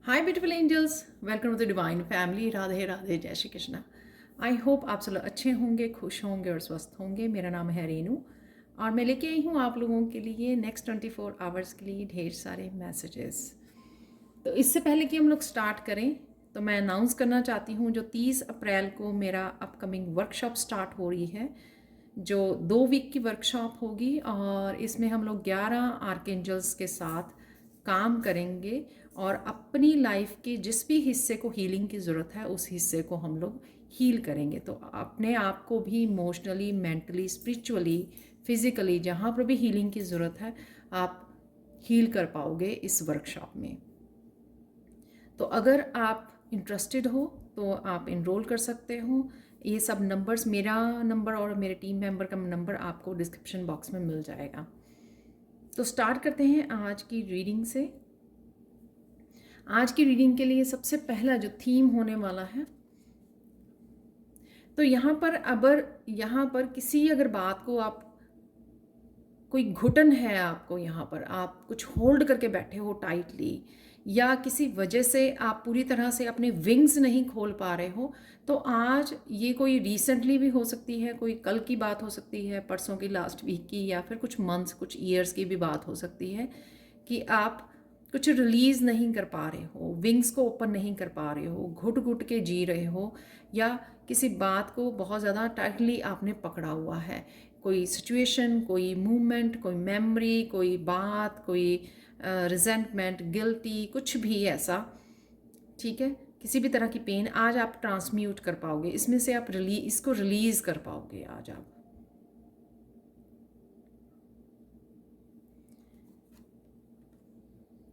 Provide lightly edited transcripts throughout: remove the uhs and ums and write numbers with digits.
Hi beautiful angels, welcome to the divine family. Radhe Radhe, जय Shri Krishna. I hope आप सब लोग अच्छे होंगे, खुश होंगे और स्वस्थ होंगे। मेरा नाम है रेनू और मैं लेके आई हूँ आप लोगों के लिए नेक्स्ट 24 आवर्स के लिए ढेर सारे मैसेजेस। तो इससे पहले कि हम लोग स्टार्ट करें तो मैं अनाउंस करना चाहती हूँ जो 30 अप्रैल को मेरा अपकमिंग वर्कशॉप स्टार्ट हो रही है, जो 2 वीक की वर्कशॉप होगी और इसमें हम लोग 11 आर्कएंजल्स के साथ काम करेंगे और अपनी लाइफ के जिस भी हिस्से को हीलिंग की ज़रूरत है उस हिस्से को हम लोग हील करेंगे। तो अपने आप को भी इमोशनली, मेंटली, स्पिरिचुअली, फिज़िकली जहाँ पर भी हीलिंग की ज़रूरत है आप हील कर पाओगे इस वर्कशॉप में। तो अगर आप इंटरेस्टेड हो तो आप इनरोल कर सकते हो। ये सब नंबर्स, मेरा नंबर और मेरे टीम मेंबर का नंबर आपको डिस्क्रिप्शन बॉक्स में मिल जाएगा। तो स्टार्ट करते हैं आज की रीडिंग से। आज की रीडिंग के लिए सबसे पहला जो थीम होने वाला है, तो यहाँ पर किसी अगर बात को आप, कोई घुटन है आपको, यहाँ पर आप कुछ होल्ड करके बैठे हो टाइटली, या किसी वजह से आप पूरी तरह से अपने विंग्स नहीं खोल पा रहे हो, तो आज ये कोई रिसेंटली भी हो सकती है, कोई कल की बात हो सकती है, परसों की, लास्ट वीक की, या फिर कुछ मंथ्स, कुछ ईयर्स की भी बात हो सकती है कि आप कुछ रिलीज़ नहीं कर पा रहे हो, विंग्स को ओपन नहीं कर पा रहे हो, घुट घुट के जी रहे हो, या किसी बात को बहुत ज़्यादा टाइटली आपने पकड़ा हुआ है। कोई सिचुएशन, कोई मूवमेंट, कोई मेमोरी, कोई बात, कोई रिजेंटमेंट, गिल्टी, कुछ भी ऐसा, ठीक है, किसी भी तरह की पेन आज आप ट्रांसम्यूट कर पाओगे, इसमें से आप इसको रिलीज़ कर पाओगे आज आप।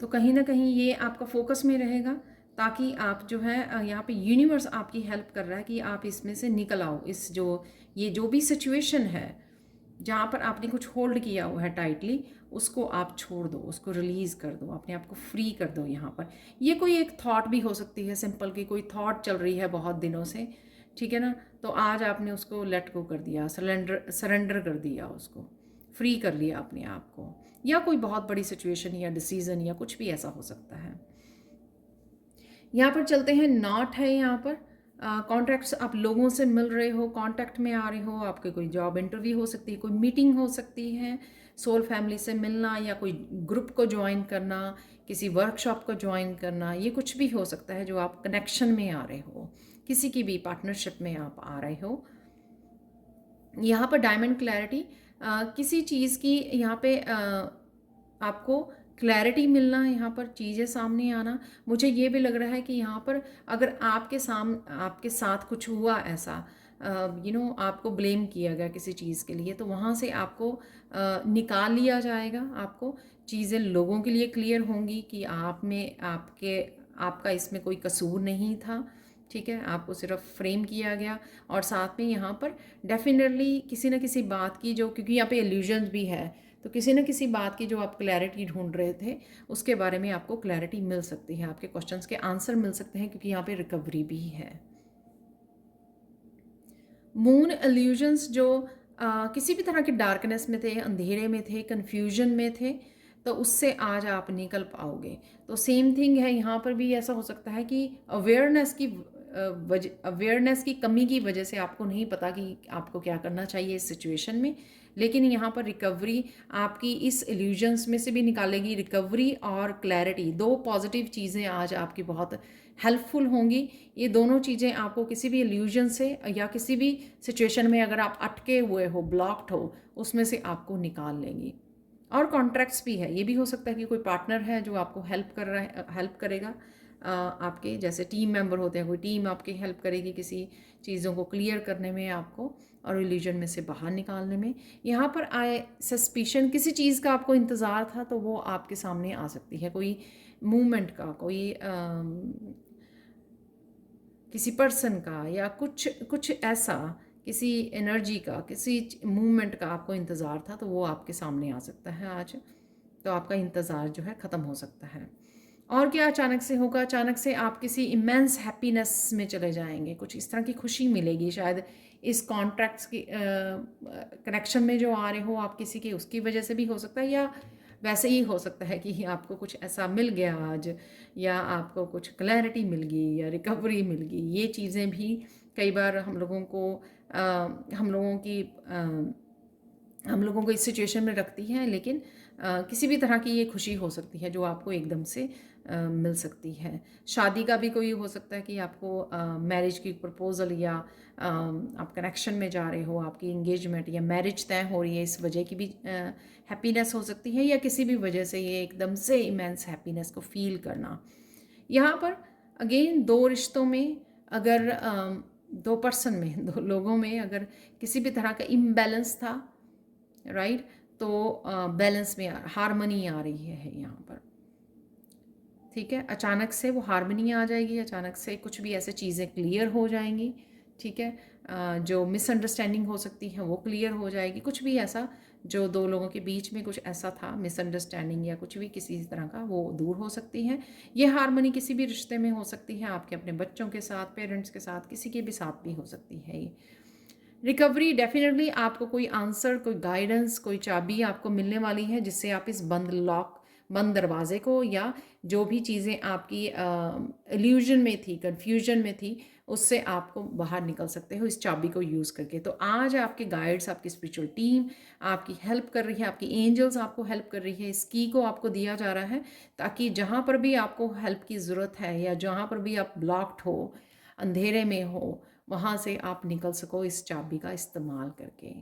तो कहीं ना कहीं ये आपका फोकस में रहेगा, ताकि आप जो है यहाँ पे यूनिवर्स आपकी हेल्प कर रहा है कि आप इसमें से निकल आओ। इस ये जो भी सिचुएशन है जहाँ पर आपने कुछ होल्ड किया हुआ है टाइटली, उसको आप छोड़ दो, उसको रिलीज़ कर दो, अपने आप को फ्री कर दो। यहाँ पर ये कोई एक थॉट भी हो सकती है, सिंपल की कोई थॉट चल रही है बहुत दिनों से, ठीक है ना, तो आज आपने उसको लेट गो कर दिया, सरेंडर कर दिया, उसको फ्री कर लिया अपने आप को। या कोई बहुत बड़ी सिचुएशन या डिसीजन या कुछ भी ऐसा हो सकता है। यहाँ पर चलते हैं, नॉट है यहाँ पर। कॉन्ट्रैक्ट्स, आप लोगों से मिल रहे हो, कांटेक्ट में आ रहे हो, आपके कोई जॉब इंटरव्यू हो सकती है, कोई मीटिंग हो सकती है, सोल फैमिली से मिलना, या कोई ग्रुप को ज्वाइन करना, किसी वर्कशॉप को ज्वाइन करना, ये कुछ भी हो सकता है जो आप कनेक्शन में आ रहे हो, किसी की भी पार्टनरशिप में आप आ रहे हो। यहाँ पर डायमंड क्लैरिटी, किसी चीज़ की यहाँ पे आपको क्लैरिटी मिलना, यहाँ पर चीज़ें सामने आना। मुझे ये भी लग रहा है कि यहाँ पर अगर आपके साथ कुछ हुआ ऐसा, आपको ब्लेम किया गया किसी चीज़ के लिए, तो वहाँ से आपको निकाल लिया जाएगा। आपको चीज़ें लोगों के लिए क्लियर होंगी कि आपका इसमें कोई कसूर नहीं था, ठीक है, आपको सिर्फ फ्रेम किया गया। और साथ में यहाँ पर डेफिनेटली किसी न किसी बात की, जो क्योंकि यहाँ पे इल्यूजन्स भी है, तो किसी न किसी बात की जो आप क्लैरिटी ढूंढ रहे थे उसके बारे में आपको क्लैरिटी मिल सकती है, आपके क्वेश्चंस के आंसर मिल सकते हैं, क्योंकि यहाँ पे रिकवरी भी है। मून इल्यूजन्स जो किसी भी तरह के डार्कनेस में थे, अंधेरे में थे, कन्फ्यूजन में थे, तो उससे आज आप निकल पाओगे। तो सेम थिंग है, यहाँ पर भी ऐसा हो सकता है कि अवेयरनेस की कमी की वजह से आपको नहीं पता कि आपको क्या करना चाहिए इस सिचुएशन में, लेकिन यहाँ पर रिकवरी आपकी इस इल्यूजन्स में से भी निकालेगी। रिकवरी और क्लैरिटी, दो पॉजिटिव चीज़ें आज आपकी बहुत हेल्पफुल होंगी। ये दोनों चीज़ें आपको किसी भी इल्यूजन से या किसी भी सिचुएशन में अगर आप अटके हुए हो, ब्लॉक्ड हो, उसमें से आपको निकाल लेंगी। और कॉन्ट्रैक्ट्स भी है, ये भी हो सकता है कि कोई पार्टनर है जो आपको हेल्प करेगा, आपके जैसे टीम मेंबर होते हैं, कोई टीम आपकी हेल्प करेगी किसी चीज़ों को क्लियर करने में आपको, और इल्यूजन में से बाहर निकालने में। यहाँ पर आए सस्पिशन, किसी चीज़ का आपको इंतज़ार था तो वो आपके सामने आ सकती है, कोई मूवमेंट का, कोई किसी पर्सन का, या कुछ कुछ ऐसा, किसी एनर्जी का, किसी मूवमेंट का आपको इंतज़ार था, तो वो आपके सामने आ सकता है आज। तो आपका इंतज़ार जो है ख़त्म हो सकता है। और क्या अचानक से होगा? अचानक से आप किसी इमेंस हैप्पीनेस में चले जाएंगे, कुछ इस तरह की खुशी मिलेगी। शायद इस कॉन्ट्रैक्ट्स की कनेक्शन में जो आ रहे हो आप किसी के, उसकी वजह से भी हो सकता है, या वैसे ही हो सकता है कि आपको कुछ ऐसा मिल गया आज, या आपको कुछ क्लैरिटी मिल गई या रिकवरी मिल गई। ये चीज़ें भी कई बार हम लोगों को हम लोगों को इस सिचुएशन में रखती हैं, लेकिन किसी भी तरह की ये खुशी हो सकती है जो आपको एकदम से मिल सकती है। शादी का भी कोई हो सकता है कि आपको मैरिज की प्रपोज़ल, या आप कनेक्शन में जा रहे हो, आपकी एंगेजमेंट या मैरिज तय हो रही है, इस वजह की भी हैप्पीनेस हो सकती है, या किसी भी वजह से ये एकदम से इमेंस हैप्पीनेस को फील करना। यहाँ पर अगेन दो रिश्तों में अगर दो पर्सन में, दो लोगों में अगर किसी भी तरह का इम्बैलेंस था, राइट, तो बैलेंस में हारमनी आ रही है यहाँ पर। ठीक है, अचानक से वो हारमनी आ जाएगी, अचानक से कुछ भी ऐसे चीज़ें क्लियर हो जाएंगी। ठीक है, जो मिसअंडरस्टैंडिंग हो सकती है वो क्लियर हो जाएगी। कुछ भी ऐसा जो दो लोगों के बीच में कुछ ऐसा था, मिसअंडरस्टैंडिंग या कुछ भी किसी तरह का, वो दूर हो सकती है। ये हारमनी किसी भी रिश्ते में हो सकती है, आपके अपने बच्चों के साथ, पेरेंट्स के साथ, किसी के भी साथ भी हो सकती है ये रिकवरी। डेफिनेटली आपको कोई आंसर, कोई गाइडेंस, कोई चाबी आपको मिलने वाली है, जिससे आप इस बंद दरवाजे को, या जो भी चीज़ें आपकी इल्यूजन में थी, कन्फ्यूजन में थी, उससे आपको बाहर निकल सकते हो इस चाबी को यूज़ करके। तो आज आपके गाइड्स, आपकी स्पिरिचुअल टीम आपकी हेल्प कर रही है, आपकी एंजल्स आपको हेल्प कर रही है। इस की को आपको दिया जा रहा है ताकि जहाँ पर भी आपको हेल्प की ज़रूरत है, या जहाँ पर भी आप ब्लॉक्ड हो, अंधेरे में हो, वहाँ से आप निकल सको इस चाबी का इस्तेमाल करके।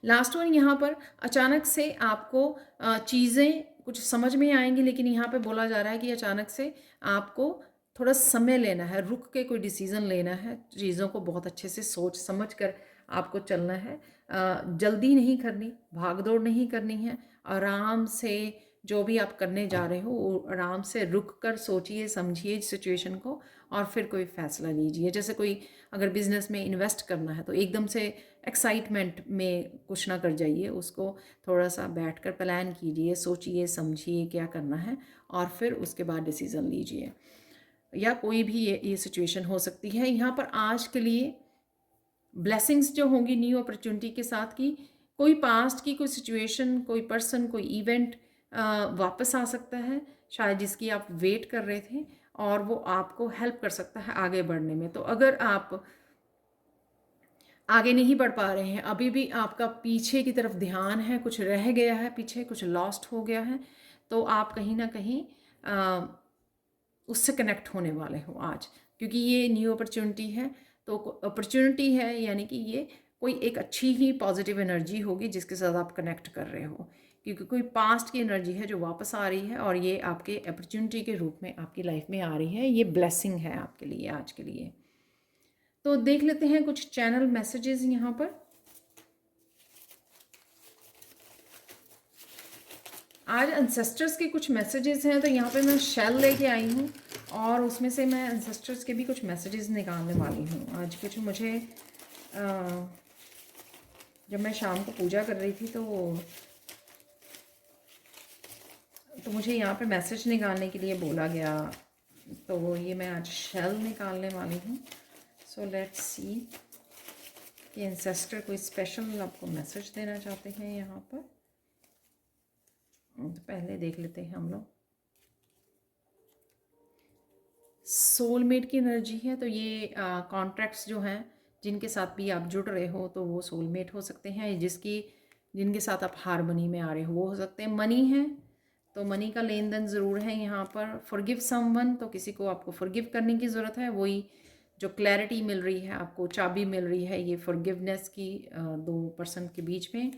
लास्ट वन, यहाँ पर अचानक से आपको चीज़ें कुछ समझ में आएंगी, लेकिन यहाँ पे बोला जा रहा है कि अचानक से आपको थोड़ा समय लेना है, रुक के कोई डिसीज़न लेना है, चीज़ों को बहुत अच्छे से सोच समझ कर आपको चलना है। जल्दी नहीं करनी, भागदौड़ नहीं करनी है, आराम से जो भी आप करने जा रहे हो वो आराम से रुक कर सोचिए, समझिए सिचुएशन को, और फिर कोई फ़ैसला लीजिए। जैसे कोई अगर बिज़नेस में इन्वेस्ट करना है तो एकदम से एक्साइटमेंट में कुछ ना कर जाइए, उसको थोड़ा सा बैठ कर प्लान कीजिए, सोचिए, समझिए क्या करना है, और फिर उसके बाद डिसीज़न लीजिए। या कोई भी ये सिचुएशन हो सकती है। यहाँ पर आज के लिए ब्लेसिंग्स जो होंगी न्यू अपॉर्चुनिटी के साथ, की कोई पास्ट की कोई सिचुएशन, कोई पर्सन, कोई इवेंट वापस आ सकता है शायद, जिसकी आप वेट कर रहे थे, और वो आपको हेल्प कर सकता है आगे बढ़ने में। तो अगर आप आगे नहीं बढ़ पा रहे हैं, अभी भी आपका पीछे की तरफ ध्यान है, कुछ रह गया है पीछे, कुछ लॉस्ट हो गया है, तो आप कहीं ना कहीं उससे कनेक्ट होने वाले हो आज, क्योंकि ये न्यू अपॉर्चुनिटी है। तो अपॉर्चुनिटी है यानी कि ये कोई एक अच्छी ही पॉजिटिव एनर्जी होगी जिसके साथ आप कनेक्ट कर रहे हो, क्योंकि कोई पास्ट की एनर्जी है जो वापस आ रही है, और ये आपके अपॉर्चुनिटी के रूप में आपकी लाइफ में आ रही है। ये ब्लेसिंग है आपके लिए आज के लिए। तो देख लेते हैं कुछ चैनल मैसेजेस यहाँ पर। आज एंसेस्टर्स के कुछ मैसेजेस हैं, तो यहाँ पे मैं शेल लेके आई हूँ, और उसमें से मैं एंसेस्टर्स के भी कुछ मैसेजेस निकालने वाली हूँ आज। कुछ मुझे जब मैं शाम को पूजा कर रही थी तो मुझे यहाँ पे मैसेज निकालने के लिए बोला गया, तो ये मैं आज शेल निकालने वाली हूँ। सो लेट्स सी कि एंसेस्टर कोई स्पेशल आपको मैसेज देना चाहते हैं यहाँ पर। तो पहले देख लेते हैं हम लोग। सोलमेट की एनर्जी है, तो ये कॉन्ट्रैक्ट्स जो हैं जिनके साथ भी आप जुड़ रहे हो, तो वो सोलमेट हो सकते हैं। जिनके साथ आप हारमनी में आ रहे हो वो हो सकते हैं। मनी है, तो मनी का लेन देन ज़रूर है यहाँ पर। फॉरगिव समवन, तो किसी को आपको फॉरगिव करने की ज़रूरत है। वही जो क्लैरिटी मिल रही है आपको, चाबी मिल रही है ये फॉरगिवनेस की दो पर्सन के बीच में।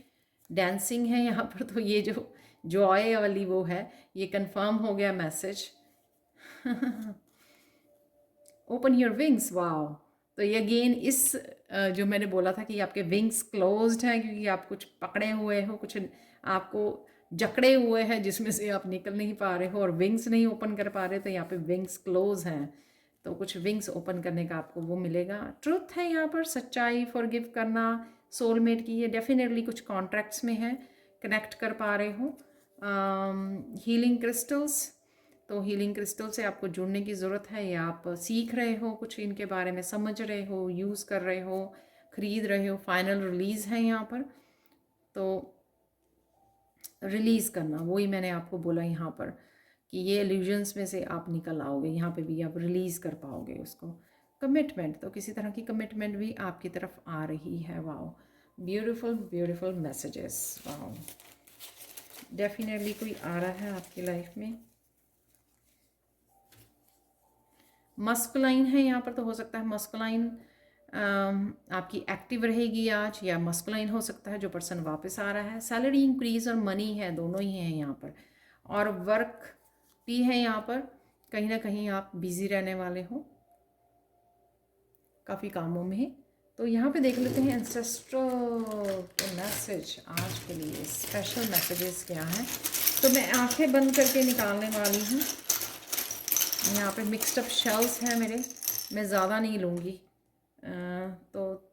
डांसिंग है यहाँ पर, तो ये जो जॉय वाली वो है, ये कंफर्म हो गया message. Open your wings, wow. तो ये अगेन इस जो मैंने बोला था कि आपके विंग्स क्लोज्ड हैं, क्योंकि आप कुछ पकड़े हुए हो, कुछ आपको जकड़े हुए हैं जिसमें से आप निकल नहीं पा रहे हो, और विंग्स नहीं ओपन कर पा रहे, तो यहाँ पे विंग्स क्लोज हैं, तो कुछ विंग्स ओपन करने का आपको वो मिलेगा। ट्रुथ है यहाँ पर, सच्चाई, फॉरगिव करना, सोलमेट की ये डेफिनेटली कुछ कॉन्ट्रैक्ट्स में है, कनेक्ट कर पा रहे हो। हीलिंग क्रिस्टल्स, तो हीलिंग क्रिस्टल से आपको जुड़ने की ज़रूरत है, या आप सीख रहे हो, कुछ इनके बारे में समझ रहे हो, यूज़ कर रहे हो, ख़रीद रहे हो। फाइनल रिलीज़ है यहाँ पर, तो रिलीज़ करना, वही मैंने आपको बोला यहाँ पर कि ये इल्यूजन्स में से आप निकल आओगे, यहाँ पे भी आप रिलीज़ कर पाओगे उसको। कमिटमेंट, तो किसी तरह की कमिटमेंट भी आपकी तरफ आ रही है। Wow, beautiful beautiful messages. Wow, definitely कोई आ रहा है आपकी लाइफ में। मस्कुलाइन है यहाँ पर, तो हो सकता है मस्कुलाइन आपकी एक्टिव रहेगी आज, या मस्कुलाइन हो सकता है जो पर्सन वापस आ रहा है। सैलरी इंक्रीज और मनी है, दोनों ही हैं यहाँ पर। और वर्क भी है यहाँ पर, कहीं ना कहीं आप बिजी रहने वाले हो काफ़ी कामों में। तो यहाँ पे देख लेते हैं एंसेस्ट्रल के मैसेज आज के लिए, स्पेशल मैसेजेस क्या हैं। तो मैं आंखें बंद करके निकालने वाली हूँ। यहाँ पे मिक्सड अप शेल्स हैं मेरे, मैं ज़्यादा नहीं लूँगी। तो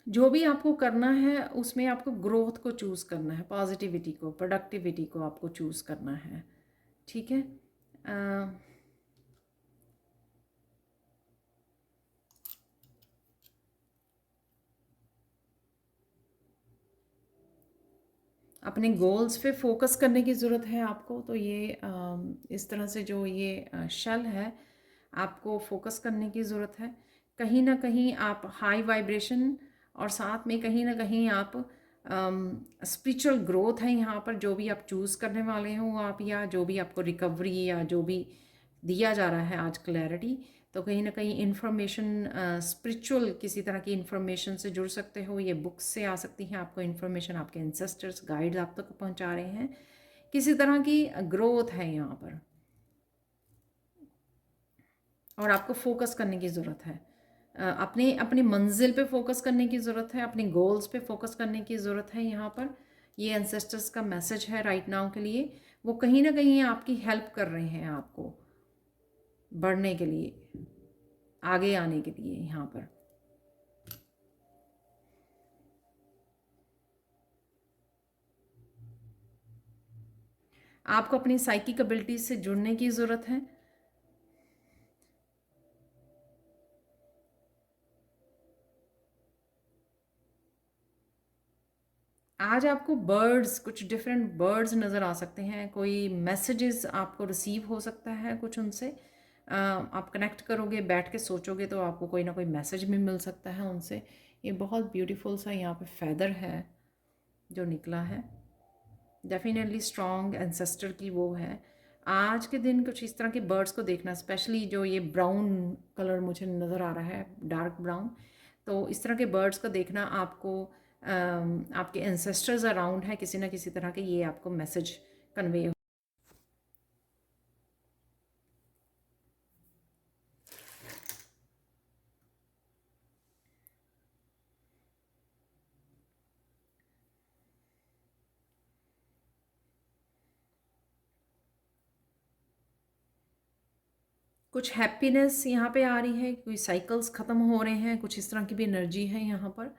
जो भी आपको करना है उसमें आपको ग्रोथ को चूज़ करना है, पॉजिटिविटी को, प्रोडक्टिविटी को आपको चूज़ करना है। ठीक है। अपने गोल्स पे फोकस करने की ज़रूरत है आपको। तो ये इस तरह से जो ये शल है, आपको फोकस करने की ज़रूरत है। कहीं ना कहीं आप हाई वाइब्रेशन, और साथ में कहीं ना कहीं आप स्पिरिचुअल ग्रोथ है यहाँ पर। जो भी आप चूज़ करने वाले हो आप, या जो भी आपको रिकवरी या जो भी दिया जा रहा है आज, क्लैरिटी, तो कहीं ना कहीं इन्फॉर्मेशन, स्पिरिचुअल किसी तरह की इन्फॉर्मेशन से जुड़ सकते हो। ये बुक्स से आ सकती हैं आपको इन्फॉर्मेशन, आपके एंसेस्टर्स गाइड्स आप तक पहुंचा रहे हैं। किसी तरह की ग्रोथ है यहाँ पर, और आपको फोकस करने की ज़रूरत है। अपने अपनी मंजिल पे फोकस करने की ज़रूरत है, अपने गोल्स पे फोकस करने की ज़रूरत है यहाँ पर। ये एंसेस्टर्स का मैसेज है राइट नाउ के लिए। वो कहीं ना कहीं आपकी हेल्प कर रहे हैं आपको बढ़ने के लिए, आगे आने के लिए यहाँ पर। आपको अपनी साइकिक एबिलिटीज से जुड़ने की ज़रूरत है। आज आपको बर्ड्स, कुछ डिफरेंट बर्ड्स नज़र आ सकते हैं। कोई मैसेजेस आपको रिसीव हो सकता है कुछ उनसे। आप कनेक्ट करोगे, बैठ के सोचोगे, तो आपको कोई ना कोई मैसेज भी मिल सकता है उनसे। ये बहुत ब्यूटीफुल सा यहाँ पे फेदर है जो निकला है। डेफिनेटली स्ट्रॉन्ग एंसेस्टर की वो है। आज के दिन कुछ इस तरह के बर्ड्स को देखना, स्पेशली जो ये ब्राउन कलर मुझे नज़र आ रहा है, डार्क ब्राउन, तो इस तरह के बर्ड्स को देखना आपको आपके एंसेस्टर्स अराउंड है किसी ना किसी तरह के, ये आपको मैसेज कन्वे। कुछ हैप्पीनेस यहाँ पे आ रही है, कोई साइकिल्स ख़त्म हो रहे हैं, कुछ इस तरह की भी एनर्जी है यहाँ पर।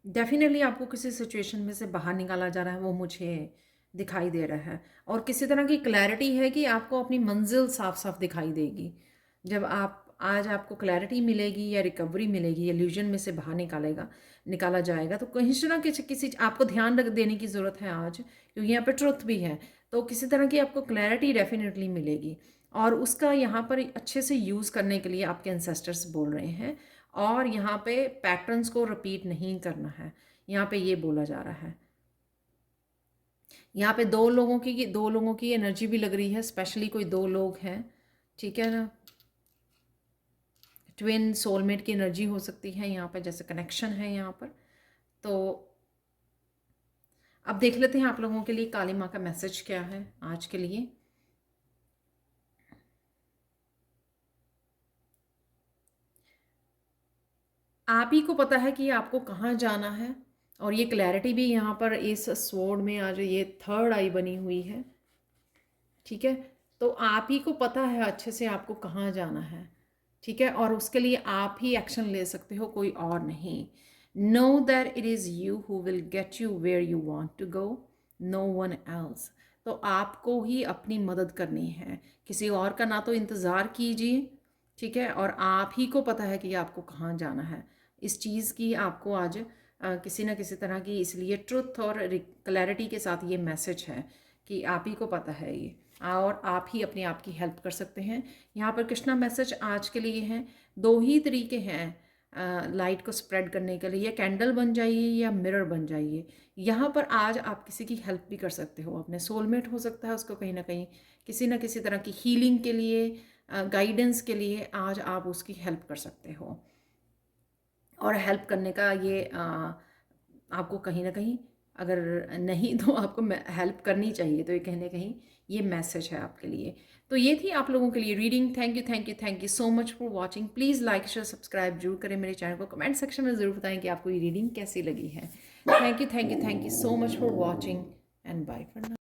डेफिनेटली आपको किसी सिचुएशन में से बाहर निकाला जा रहा है, वो मुझे दिखाई दे रहा है। और किसी तरह की क्लैरिटी है कि आपको अपनी मंजिल साफ साफ दिखाई देगी जब आप, आज आपको क्लैरिटी मिलेगी या रिकवरी मिलेगी, इल्यूजन में से बाहर निकाला जाएगा। तो कहीं से ना किसी आपको ध्यान रख देने की ज़रूरत है आज, क्योंकि यहाँ पे ट्रुथ भी है। तो किसी तरह की आपको क्लैरिटी डेफिनेटली मिलेगी, और उसका यहाँ पर अच्छे से यूज़ करने के लिए आपके एंसेस्टर्स बोल रहे हैं। और यहाँ पे पैटर्न्स को रिपीट नहीं करना है, यहाँ पे ये बोला जा रहा है। यहाँ पे दो लोगों की एनर्जी भी लग रही है, स्पेशली कोई दो लोग हैं, ठीक है ना। ट्विन सोलमेट की एनर्जी हो सकती है यहाँ पर, जैसे कनेक्शन है यहाँ पर। तो अब देख लेते हैं आप लोगों के लिए काली माँ का मैसेज क्या है आज के लिए। आप ही को पता है कि आपको कहाँ जाना है, और ये क्लैरिटी भी यहाँ पर इस स्वॉर्ड में आज ये थर्ड आई बनी हुई है, ठीक है। तो आप ही को पता है अच्छे से आपको कहाँ जाना है, ठीक है, और उसके लिए आप ही एक्शन ले सकते हो, कोई और नहीं। No that it is you who will get you where you want to go, no one else. तो आपको ही अपनी मदद करनी है, किसी और का ना तो इंतज़ार कीजिए, ठीक है, और आप ही को पता है कि आपको कहाँ जाना है। इस चीज़ की आपको आज किसी न किसी तरह की, इसलिए ट्रुथ और क्लैरिटी के साथ ये मैसेज है कि आप ही को पता है ये, और आप ही अपने आप की हेल्प कर सकते हैं। यहाँ पर कृष्णा मैसेज आज के लिए है, दो ही तरीके हैं लाइट को स्प्रेड करने के लिए, या कैंडल बन जाइए या मिरर बन जाइए। यहाँ पर आज आप किसी की हेल्प भी कर सकते हो, अपने सोलमेट हो सकता है, उसको कहीं ना कहीं किसी न किसी तरह की हीलिंग के लिए, गाइडेंस के लिए आज आप उसकी हेल्प कर सकते हो। और हेल्प करने का ये आपको कहीं ना कहीं, अगर नहीं तो आपको हेल्प करनी चाहिए, तो ये कहीं ना कहीं ये मैसेज है आपके लिए। तो ये थी आप लोगों के लिए reading. Thank you thank you thank you so much for watching. Please like share subscribe जरूर करें मेरे चैनल को, कमेंट सेक्शन में ज़रूर बताएं कि आपको ये रीडिंग कैसी लगी है। Thank you so much for watching and bye for now.